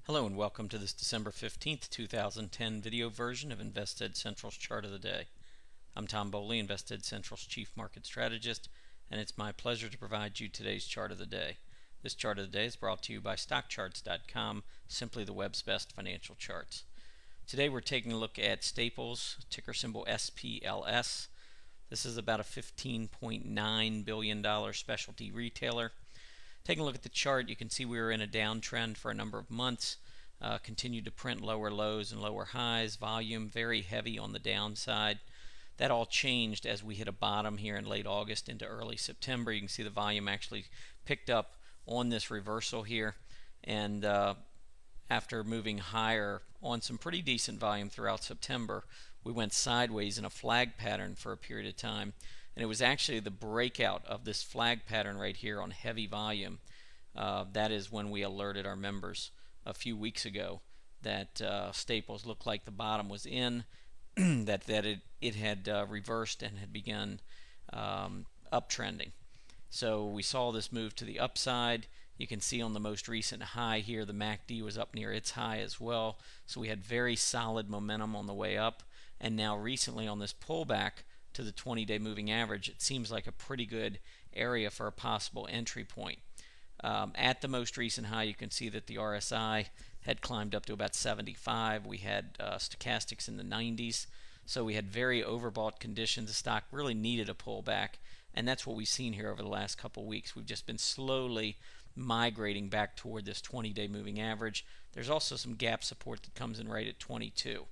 Hello and welcome to this December 15th, 2010 video version of InvestEd Central's Chart of the Day. I'm Tom Boley, InvestEd Central's Chief Market Strategist, and it's my pleasure to provide you today's Chart of the Day. This Chart of the Day is brought to you by StockCharts.com, simply the web's best financial charts. Today we're taking a look at Staples, ticker symbol SPLS. This is about a $15.9 billion specialty retailer. Taking a look at the chart, you can see we were in a downtrend for a number of months, continued to print lower lows and lower highs, volume very heavy on the downside. That all changed as we hit a bottom here in late August into early September. You can see the volume actually picked up on this reversal here, and after moving higher on some pretty decent volume throughout September, we went sideways in a flag pattern for a period of time. And it was actually the breakout of this flag pattern right here on heavy volume. That is when we alerted our members a few weeks ago that Staples looked like the bottom was in, that it had reversed and had begun uptrending. So we saw this move to the upside. You can see on the most recent high here, the MACD was up near its high as well. So we had very solid momentum on the way up. And now recently on this pullback to the 20-day moving average, it seems like a pretty good area for a possible entry point. At the most recent high, you can see that the RSI had climbed up to about 75. We had stochastics in the 90s. So we had very overbought conditions. The stock really needed a pullback, and that's what we've seen here over the last couple weeks. We've just been slowly migrating back toward this 20-day moving average. There's also some gap support that comes in right at 22.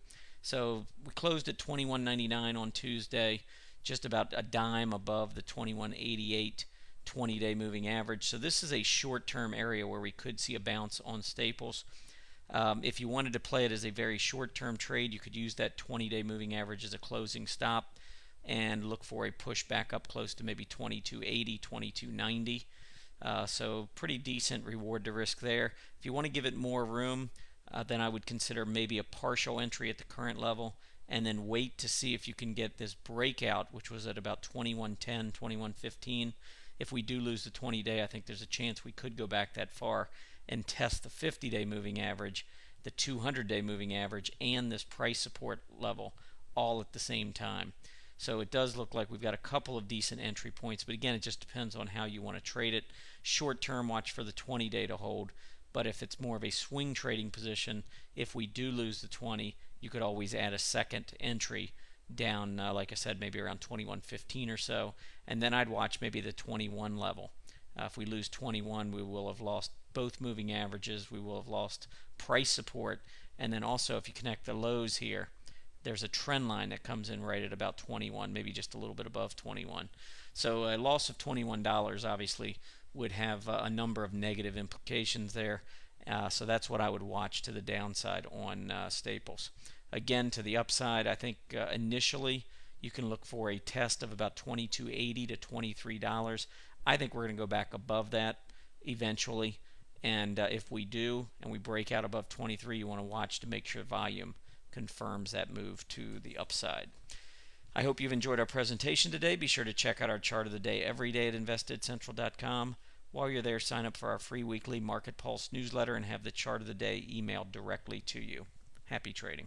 So we closed at 21.99 on Tuesday, just about a dime above the 21.88 20-day moving average. So this is a short-term area where we could see a bounce on Staples. If you wanted to play it as a very short-term trade, you could use that 20-day moving average as a closing stop and look for a push back up close to maybe 22.80, 22.90. So pretty decent reward to risk there. If you want to give it more room, then I would consider maybe a partial entry at the current level and then wait to see if you can get this breakout, which was at about 21.10, 21.15. If we do lose the 20-day, I think there's a chance we could go back that far and test the 50-day moving average, the 200-day moving average, and this price support level all at the same time. So it does look like we've got a couple of decent entry points, but again, it just depends on how you want to trade it. Short term, watch for the 20-day to hold. But if it's more of a swing trading position, if we do lose the 20, you could always add a second entry down, like I said, maybe around 21.15 or so. And then I'd watch maybe the 21 level. If we lose 21, we will have lost both moving averages. We will have lost price support. And then also, if you connect the lows here, there's a trend line that comes in right at about 21, maybe just a little bit above 21. So a loss of $21 obviously would have a number of negative implications there. So that's what I would watch to the downside on Staples. Again, to the upside, I think initially you can look for a test of about $22.80 to $23. I think we're going to go back above that eventually. And if we do and we break out above 23, you want to watch to make sure volume confirms that move to the upside. I hope you've enjoyed our presentation today. Be sure to check out our chart of the day every day at InvestEdCentral.com. While you're there, sign up for our free weekly Market Pulse newsletter and have the chart of the day emailed directly to you. Happy trading.